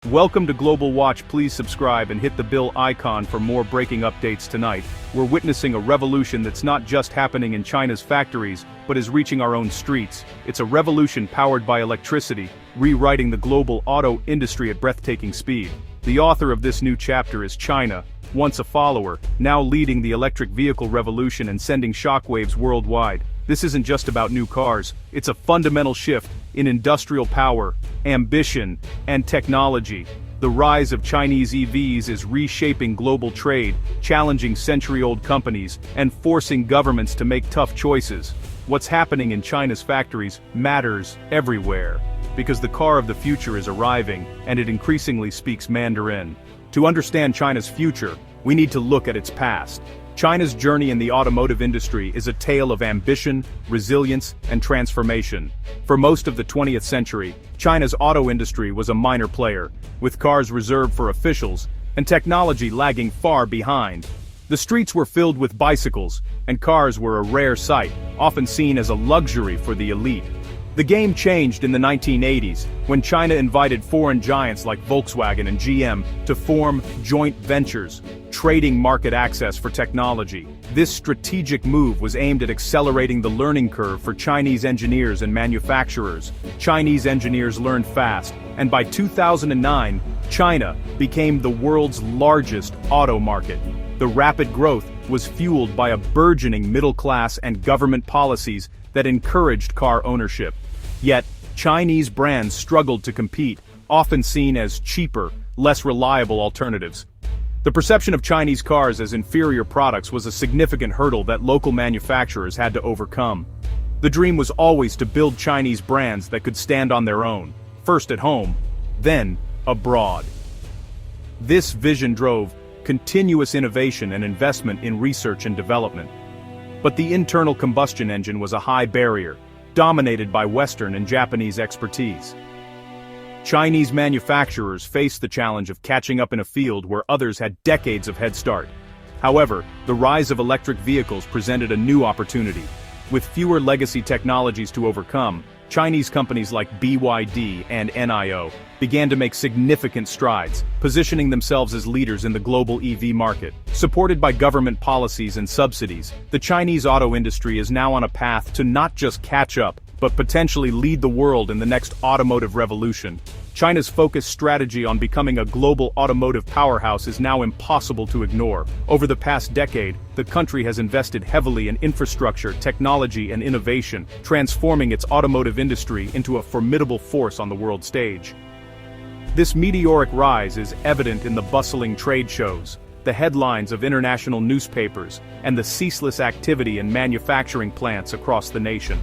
Welcome to Global Watch. Please subscribe and hit the bell icon for more breaking updates tonight. We're witnessing a revolution that's not just happening in China's factories, but is reaching our own streets. It's a revolution powered by electricity, rewriting the global auto industry at breathtaking speed. The author of this new chapter is China, once a follower, now leading the electric vehicle revolution and sending shockwaves worldwide. This isn't just about new cars, it's a fundamental shift in industrial power, ambition, and technology. The rise of Chinese EVs is reshaping global trade, challenging century-old companies, and forcing governments to make tough choices. What's happening in China's factories matters everywhere, because the car of the future is arriving, and it increasingly speaks Mandarin. To understand China's future, we need to look at its past. China's journey in the automotive industry is a tale of ambition, resilience, and transformation. For most of the 20th century, China's auto industry was a minor player, with cars reserved for officials, and technology lagging far behind. The streets were filled with bicycles, and cars were a rare sight, often seen as a luxury for the elite. The game changed in the 1980s, when China invited foreign giants like Volkswagen and GM to form joint ventures, trading market access for technology. This strategic move was aimed at accelerating the learning curve for Chinese engineers and manufacturers. Chinese engineers learned fast, and by 2009, China became the world's largest auto market. The rapid growth was fueled by a burgeoning middle class and government policies that encouraged car ownership. Yet, Chinese brands struggled to compete, often seen as cheaper, less reliable alternatives. The perception of Chinese cars as inferior products was a significant hurdle that local manufacturers had to overcome. The dream was always to build Chinese brands that could stand on their own, first at home, then abroad. This vision drove continuous innovation and investment in research and development. But the internal combustion engine was a high barrier, dominated by Western and Japanese expertise. Chinese manufacturers faced the challenge of catching up in a field where others had decades of head start. However, the rise of electric vehicles presented a new opportunity. With fewer legacy technologies to overcome, Chinese companies like BYD and NIO began to make significant strides, positioning themselves as leaders in the global EV market. Supported by government policies and subsidies, the Chinese auto industry is now on a path to not just catch up, but potentially lead the world in the next automotive revolution. China's focused strategy on becoming a global automotive powerhouse is now impossible to ignore. Over the past decade, the country has invested heavily in infrastructure, technology, and innovation, transforming its automotive industry into a formidable force on the world stage. This meteoric rise is evident in the bustling trade shows, the headlines of international newspapers, and the ceaseless activity in manufacturing plants across the nation.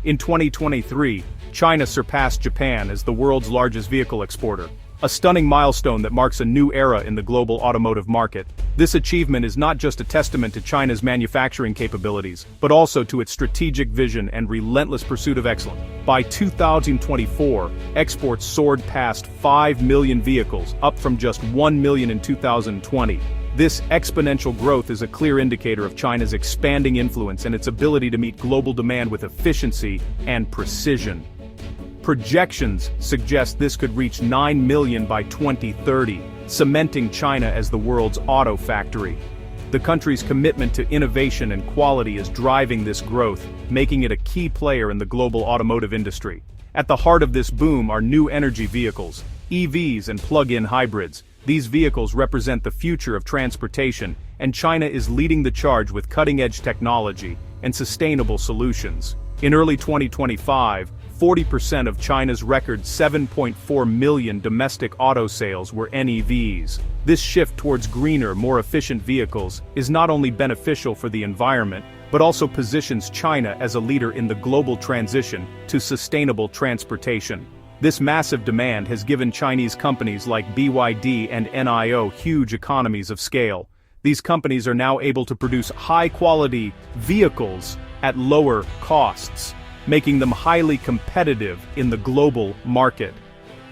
In 2023, China surpassed Japan as the world's largest vehicle exporter, a stunning milestone that marks a new era in the global automotive market. This achievement is not just a testament to China's manufacturing capabilities, but also to its strategic vision and relentless pursuit of excellence. By 2024, exports soared past 5 million vehicles, up from just 1 million in 2020. This exponential growth is a clear indicator of China's expanding influence and its ability to meet global demand with efficiency and precision. Projections suggest this could reach 9 million by 2030, cementing China as the world's auto factory. The country's commitment to innovation and quality is driving this growth, making it a key player in the global automotive industry. At the heart of this boom are new energy vehicles, EVs and plug-in hybrids. These vehicles represent the future of transportation, and China is leading the charge with cutting-edge technology and sustainable solutions. In early 2025, 40% of China's record 7.4 million domestic auto sales were NEVs. This shift towards greener, more efficient vehicles is not only beneficial for the environment, but also positions China as a leader in the global transition to sustainable transportation. This massive demand has given Chinese companies like BYD and NIO huge economies of scale. These companies are now able to produce high-quality vehicles at lower costs, making them highly competitive in the global market.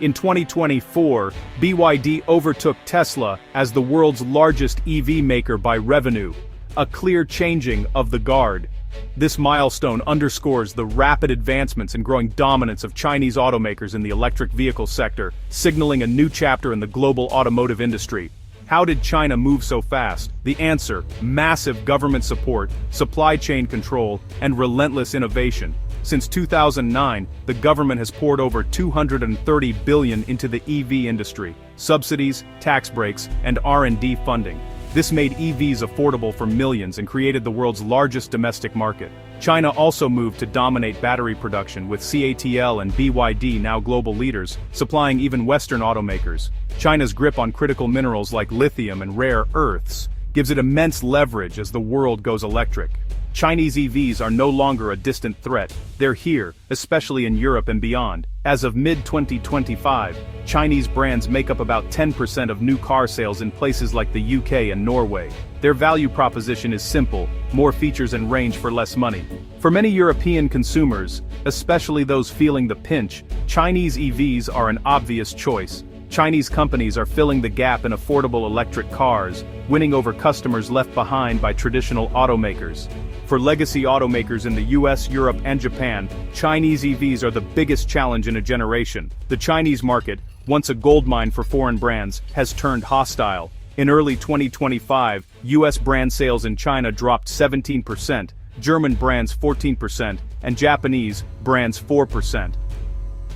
In 2024, BYD overtook Tesla as the world's largest EV maker by revenue, a clear changing of the guard. This milestone underscores the rapid advancements and growing dominance of Chinese automakers in the electric vehicle sector, signaling a new chapter in the global automotive industry. How did China move so fast? The answer: massive government support, supply chain control, and relentless innovation. Since 2009, the government has poured over $230 billion into the EV industry, subsidies, tax breaks, and R&D funding. This made EVs affordable for millions and created the world's largest domestic market. China also moved to dominate battery production, with CATL and BYD now global leaders, supplying even Western automakers. China's grip on critical minerals like lithium and rare earths gives it immense leverage as the world goes electric. Chinese EVs are no longer a distant threat. They're here, especially in Europe and beyond. As of mid-2025, Chinese brands make up about 10% of new car sales in places like the UK and Norway. Their value proposition is simple: more features and range for less money. For many European consumers, especially those feeling the pinch, Chinese EVs are an obvious choice. Chinese companies are filling the gap in affordable electric cars, winning over customers left behind by traditional automakers. For legacy automakers in the US, Europe, and Japan, Chinese EVs are the biggest challenge in a generation. The Chinese market, once a goldmine for foreign brands, has turned hostile. In early 2025, US brand sales in China dropped 17%, German brands 14%, and Japanese brands 4%.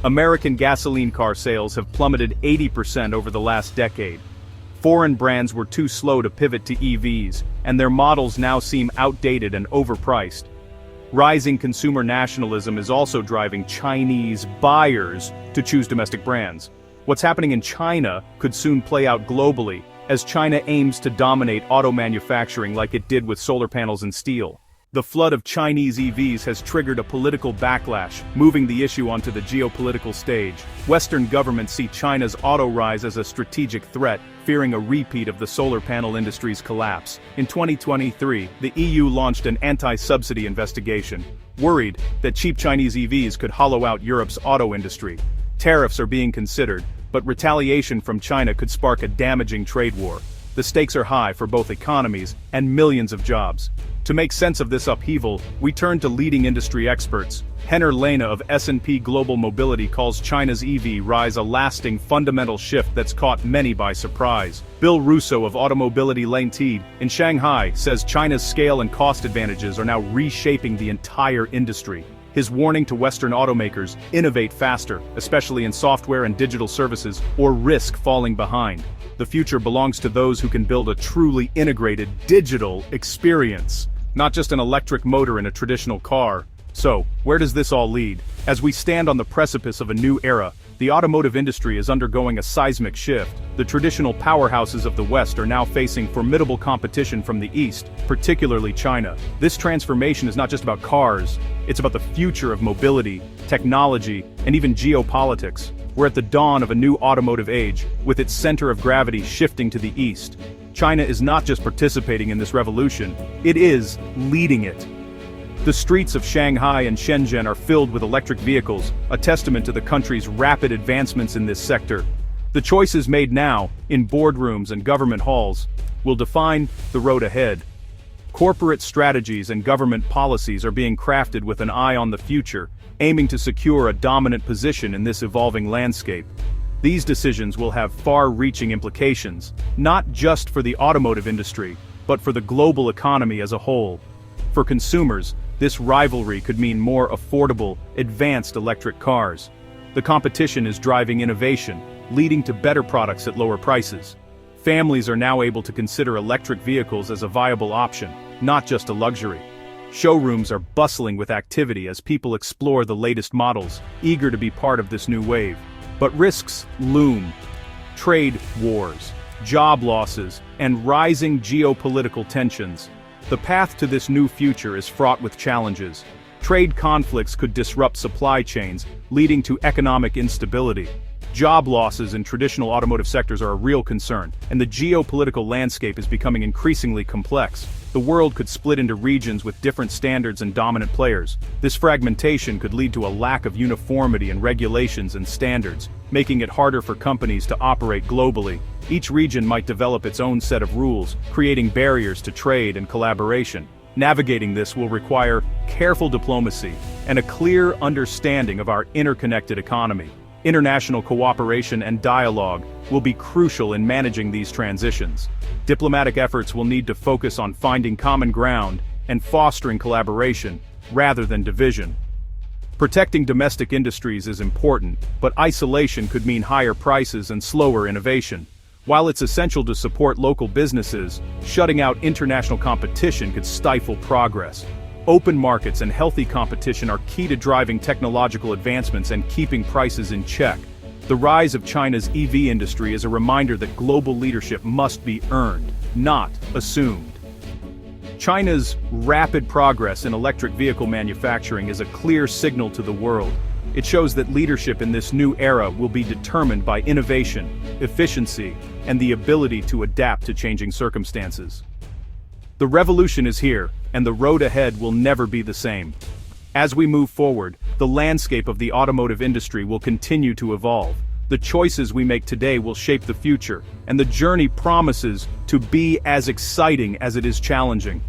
American gasoline car sales have plummeted 80% over the last decade. Foreign brands were too slow to pivot to EVs, and their models now seem outdated and overpriced. Rising consumer nationalism is also driving Chinese buyers to choose domestic brands. What's happening in China could soon play out globally, as China aims to dominate auto manufacturing like it did with solar panels and steel. The flood of Chinese EVs has triggered a political backlash, moving the issue onto the geopolitical stage. Western governments see China's auto rise as a strategic threat, fearing a repeat of the solar panel industry's collapse. In 2023, the EU launched an anti-subsidy investigation, worried that cheap Chinese EVs could hollow out Europe's auto industry. Tariffs are being considered, but retaliation from China could spark a damaging trade war. The stakes are high for both economies and millions of jobs. To make sense of this upheaval, we turn to leading industry experts. Henner Lena of S&P Global Mobility calls China's EV rise a lasting fundamental shift that's caught many by surprise. Bill Russo of Automobility Limited in Shanghai says China's scale and cost advantages are now reshaping the entire industry. His warning to Western automakers: innovate faster, especially in software and digital services, or risk falling behind. The future belongs to those who can build a truly integrated digital experience, not just an electric motor in a traditional car. So, where does this all lead? As we stand on the precipice of a new era, the automotive industry is undergoing a seismic shift. The traditional powerhouses of the West are now facing formidable competition from the East, particularly China. This transformation is not just about cars, it's about the future of mobility, technology, and even geopolitics. We're at the dawn of a new automotive age, with its center of gravity shifting to the East. China is not just participating in this revolution, it is leading it. The streets of Shanghai and Shenzhen are filled with electric vehicles, a testament to the country's rapid advancements in this sector. The choices made now, in boardrooms and government halls, will define the road ahead. Corporate strategies and government policies are being crafted with an eye on the future, aiming to secure a dominant position in this evolving landscape. These decisions will have far-reaching implications, not just for the automotive industry, but for the global economy as a whole. For consumers, this rivalry could mean more affordable, advanced electric cars. The competition is driving innovation, leading to better products at lower prices. Families are now able to consider electric vehicles as a viable option, not just a luxury. Showrooms are bustling with activity as people explore the latest models, eager to be part of this new wave. But risks loom. Trade wars, job losses, and rising geopolitical tensions. The path to this new future is fraught with challenges. Trade conflicts could disrupt supply chains, leading to economic instability. Job losses in traditional automotive sectors are a real concern, and the geopolitical landscape is becoming increasingly complex. The world could split into regions with different standards and dominant players. This fragmentation could lead to a lack of uniformity in regulations and standards, making it harder for companies to operate globally. Each region might develop its own set of rules, creating barriers to trade and collaboration. Navigating this will require careful diplomacy and a clear understanding of our interconnected economy. International cooperation and dialogue will be crucial in managing these transitions. Diplomatic efforts will need to focus on finding common ground and fostering collaboration, rather than division. Protecting domestic industries is important, but isolation could mean higher prices and slower innovation. While it's essential to support local businesses, shutting out international competition could stifle progress. Open markets and healthy competition are key to driving technological advancements and keeping prices in check. The rise of China's EV industry is a reminder that global leadership must be earned, not assumed. China's rapid progress in electric vehicle manufacturing is a clear signal to the world. It shows that leadership in this new era will be determined by innovation, efficiency, and the ability to adapt to changing circumstances. The revolution is here, and the road ahead will never be the same. As we move forward, the landscape of the automotive industry will continue to evolve. The choices we make today will shape the future, and the journey promises to be as exciting as it is challenging.